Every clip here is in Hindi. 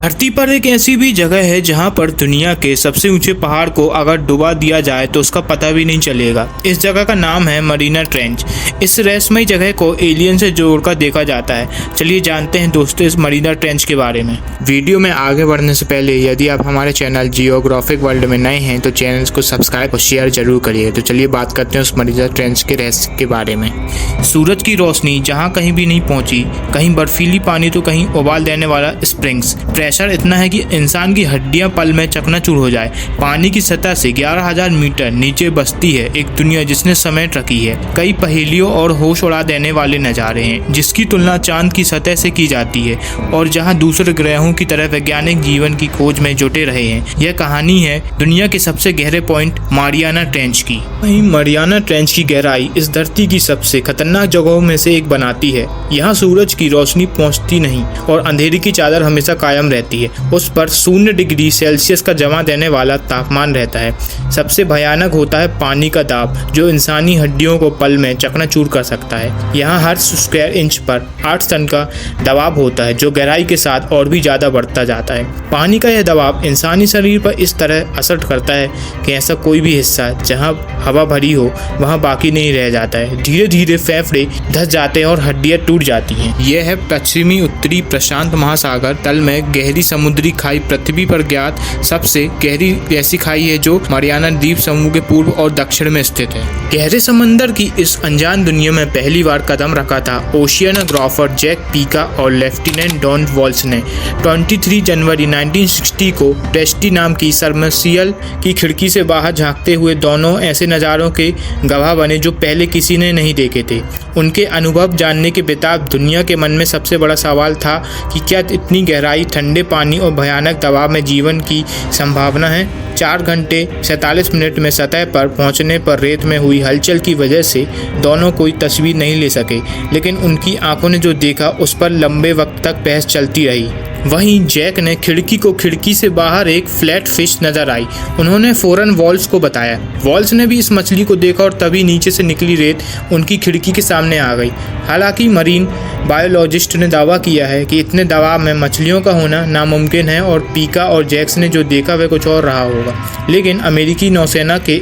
धरती पर एक ऐसी भी जगह है जहां पर दुनिया के सबसे ऊंचे पहाड़ को अगर डुबा दिया जाए तो उसका पता भी नहीं चलेगा। इस जगह का नाम है मरीना ट्रेंच। इस रहस्यमयी जगह को एलियन से जोड़कर देखा जाता है। चलिए जानते हैं दोस्तों इस मरीना ट्रेंच के बारे में। वीडियो में आगे बढ़ने से पहले यदि आप हमारे चैनल जियोग्राफिक वर्ल्ड में नए हैं तो चैनल को सब्सक्राइब और शेयर जरूर करिए। तो चलिए बात करते हैं उस मरीना ट्रेंच के रहस्य के बारे में। सूरज की रोशनी जहाँ कहीं भी नहीं पहुँची, कहीं बर्फीली पानी तो कहीं उबाल देने वाला स्प्रिंग्स। प्रेशर इतना है कि इंसान की हड्डियां पल में चकनाचूर हो जाए। पानी की सतह से 11,000 मीटर नीचे बसती है एक दुनिया जिसने समेट रखी है कई पहेलियों और होश उड़ा देने वाले नज़ारे हैं, जिसकी तुलना चांद की सतह से की जाती है और जहां दूसरे ग्रहों की तरह वैज्ञानिक जीवन की खोज में जुटे रहे हैं। यह कहानी है दुनिया के सबसे गहरे पॉइंट मारियाना ट्रेंच की। वहीं मारियाना ट्रेंच की गहराई इस धरती की सबसे खतरनाक जगहों में से एक बनाती है। यहाँ सूरज की रोशनी पहुँचती नहीं और अंधेरे की चादर हमेशा कायम रहती है। उस पर 0 डिग्री सेल्सियस का जमा देने वाला तापमान रहता है। सबसे भयानक होता है पानी का दाब, जो इंसानी हड्डियों को पल में चकनाचूर कर सकता है। यहाँ हर स्क्वायर इंच पर 8 टन का दबाव होता है, जो गहराई के साथ और भी ज़्यादा बढ़ता जाता है। पानी का यह दबाव इंसानी शरीर पर इस तरह असर करता है कि ऐसा कोई भी हिस्सा जहाँ हवा भरी हो वहाँ बाकी नहीं रह जाता है। धीरे धीरे फेफड़े धंस जाते हैं और हड्डियाँ टूट जाती हैं। यह है पश्चिमी उत्तरी प्रशांत महासागर तल में गहरी समुद्री खाई। पृथ्वी पर ज्ञात सबसे गहरी ऐसी खाई है जो मारियाना द्वीप समूह के पूर्व और दक्षिण में स्थित है। गहरे समंदर की इस अनजान दुनिया में पहली बार कदम रखा था ओशियानोग्राफर जैक पीका और लेफ्टिनेंट डॉन वॉल्स ने 23 जनवरी 1960 को प्रेस्टी नाम की सबमर्सिबल की खिड़की से बाहर झांकते हुए दोनों ऐसे नज़ारों के गवाह बने जो पहले किसी ने नहीं देखे थे। उनके अनुभव जानने के बेताब दुनिया के मन में सबसे बड़ा सवाल था कि क्या इतनी गहराई, ठंडे पानी और भयानक दबाव में जीवन की संभावना है। 4 घंटे 47 मिनट में सतह पर पहुंचने पर रेत में हुई हलचल की वजह से दोनों कोई तस्वीर नहीं ले सके, लेकिन उनकी आंखों ने जो देखा उस पर लंबे वक्त तक बहस चलती रही। वहीं जैक ने खिड़की से बाहर एक फ्लैट फिश नजर आई। उन्होंने फौरन वॉल्स को बताया। वॉल्स ने भी इस मछली को देखा और तभी नीचे से निकली रेत उनकी खिड़की के सामने आ गई। हालांकि मरीन बायोलॉजिस्ट ने दावा किया है कि इतने दबाव में मछलियों का होना नामुमकिन है और पीका और जैक्स ने जो देखा वह कुछ और रहा होगा। लेकिन अमेरिकी नौसेना के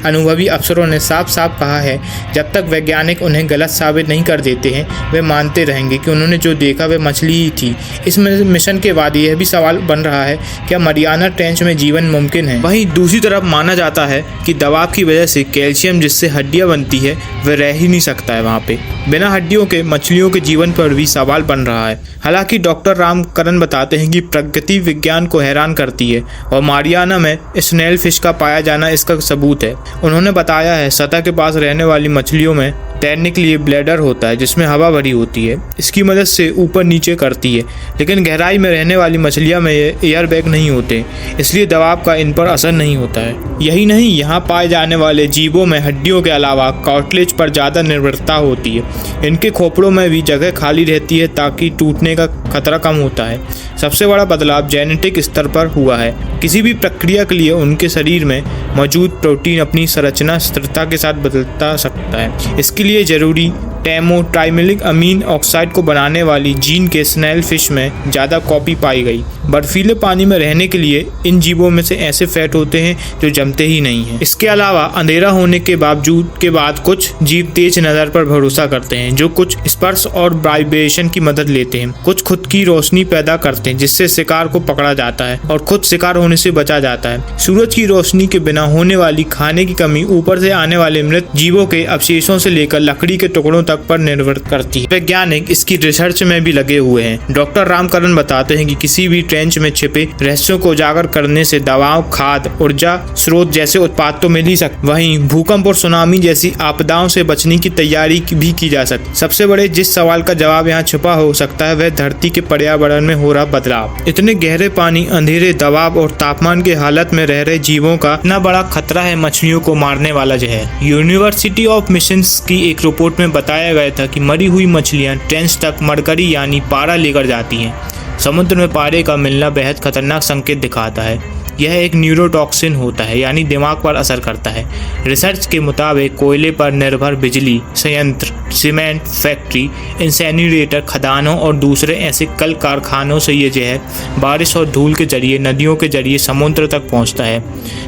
अनुभवी अफसरों ने साफ साफ कहा है जब तक वैज्ञानिक उन्हें गलत साबित नहीं कर देते हैं वे मानते रहेंगे कि उन्होंने जो देखा वह मछली ही थी। इस मिशन के बाद यह भी सवाल बन रहा है क्या मारियाना ट्रेंच में जीवन मुमकिन है। वहीं दूसरी तरफ माना जाता है कि दबाव की वजह से कैल्शियम जिससे हड्डियां बनती है वह रह ही नहीं सकता है वहाँ पे। बिना हड्डियों के मछलियों के जीवन पर भी सवाल बन रहा है। हालांकि डॉक्टर रामकरण बताते हैं कि प्रकृति विज्ञान को हैरान करती है और मारियाना में स्नेल फिश का पाया जाना इसका सबूत है। उन्होंने बताया है सतह के पास रहने वाली मछलियों में तैरने के लिए ब्लैडर होता है जिसमें हवा भरी होती है। इसकी मदद से ऊपर नीचे करती है, लेकिन गहराई में रहने वाली मछलियां में एयर बैग नहीं होते, इसलिए दबाव का इन पर असर नहीं होता है। यही नहीं, यहाँ पाए जाने वाले जीवों में हड्डियों के अलावा कार्टिलेज पर ज़्यादा निर्भरता होती है। इनके खोपड़ों में भी जगह खाली रहती है ताकि टूटने का खतरा कम होता है। सबसे बड़ा बदलाव जेनेटिक स्तर पर हुआ है। किसी भी प्रक्रिया के लिए उनके शरीर में मौजूद प्रोटीन अपनी संरचना स्थिरता के साथ बदलता सकता है। इसके लिए जरूरी ट्राइमेलिक अमीन ऑक्साइड को बनाने वाली जीन के स्नेल फिश में ज़्यादा कॉपी पाई गई। बर्फीले पानी में रहने के लिए इन जीवों में से ऐसे फैट होते हैं जो जमते ही नहीं हैं। इसके अलावा अंधेरा होने के बाद कुछ जीव तेज नज़र पर भरोसा करते हैं, जो कुछ स्पर्श और वाइब्रेशन की मदद लेते हैं। कुछ खुद की रोशनी पैदा करते हैं जिससे शिकार को पकड़ा जाता है और खुद शिकार होने से बचा जाता है। सूरज की रोशनी के बिना होने वाली खाने की कमी ऊपर से आने वाले मृत जीवों के अवशेषों से लेकर लकड़ी के टुकड़ों पर निर्भर करती है। वैज्ञानिक इसकी रिसर्च में भी लगे हुए हैं। डॉक्टर रामकरण बताते हैं कि किसी भी ट्रेंच में छिपे रहस्यों को उजागर करने से दवाओं, खाद, ऊर्जा स्रोत जैसे उत्पाद तो मिल ही सकते, वहीं भूकंप और सुनामी जैसी आपदाओं से बचने की तैयारी भी की जा सकती। सबसे बड़े जिस सवाल का जवाब यहाँ छुपा हो सकता है वह धरती के पर्यावरण में हो रहा बदलाव। इतने गहरे पानी, अंधेरे, दबाव और तापमान के हालत में रह रहे जीवों का इतना बड़ा खतरा है मछलियों को मारने वाला जहर। यूनिवर्सिटी ऑफ मिशंस की एक रिपोर्ट में बताया गया था कि मरी हुई मछलियां ट्रेंच तक मरकरी यानी पारा लेकर जाती हैं। समुद्र में पारे का मिलना बेहद खतरनाक संकेत दिखाता है। यह एक न्यूरोटॉक्सिन होता है, यानी दिमाग पर असर करता है। रिसर्च के मुताबिक कोयले पर निर्भर बिजली संयंत्र, सीमेंट फैक्ट्री, इंसेनिरेटर, खदानों और दूसरे ऐसे कल कारखानों से ये जहर बारिश और धूल के जरिए नदियों के जरिए समुद्र तक पहुंचता है।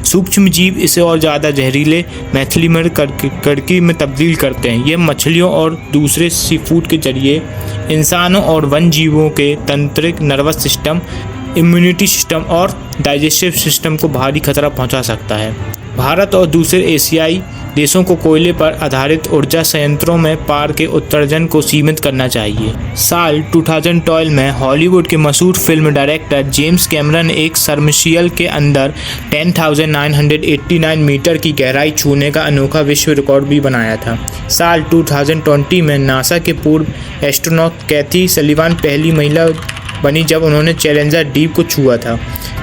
सूक्ष्म जीव इसे और ज़्यादा जहरीले मैथिलीमर कड़की में तब्दील करते हैं। ये मछलियों और दूसरे सीफूड के जरिए इंसानों और वन जीवों के तंत्रिक, नर्वस सिस्टम, इम्यूनिटी सिस्टम और डाइजेस्टिव सिस्टम को भारी खतरा पहुंचा सकता है। भारत और दूसरे एशियाई देशों को कोयले पर आधारित ऊर्जा संयंत्रों में पार के उत्सर्जन को सीमित करना चाहिए। साल 2012 में हॉलीवुड के मशहूर फिल्म डायरेक्टर जेम्स कैमरन ने एक सबमर्सिबल के अंदर 10,989 मीटर की गहराई छूने का अनोखा विश्व रिकॉर्ड भी बनाया था। साल 2020 में नासा के पूर्व एस्ट्रोनॉट कैथी सलीवान पहली महिला बनी जब उन्होंने चैलेंजर डीप को छुआ था।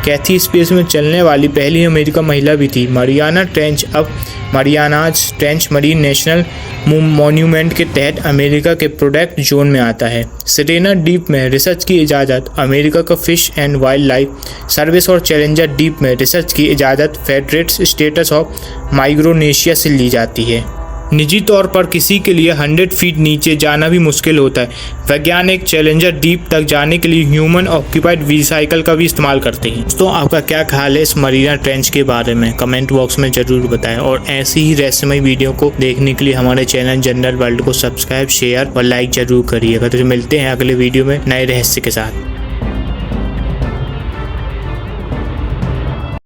कैथी स्पेस में चलने वाली पहली अमेरिकन महिला भी थी। मारियाना ट्रेंच अब मारियानाज ट्रेंच मरीन नेशनल मॉन्यूमेंट के तहत अमेरिका के प्रोटेक्ट जोन में आता है। सेरेना डीप में रिसर्च की इजाज़त अमेरिका का fish and wild life service और चैलेंजर डीप में रिसर्च की इजाज़त फेडरेट स्टेट्स ऑफ माइक्रोनेशिया से ली जाती है। निजी तौर पर किसी के लिए 100 फीट नीचे जाना भी मुश्किल होता है। वैज्ञानिक चैलेंजर डीप तक जाने के लिए ह्यूमन ऑक्यूपाइड व्हीकल का भी इस्तेमाल करते हैं। दोस्तों, आपका क्या ख्याल है इस मरीना ट्रेंच के बारे में? कमेंट बॉक्स में ज़रूर बताएं और ऐसी ही रहस्यमय वीडियो को देखने के लिए हमारे चैनल जनरल वर्ल्ड को सब्सक्राइब, शेयर और लाइक जरूर करिएगा। तो मिलते हैं अगले वीडियो में नए रहस्य के साथ।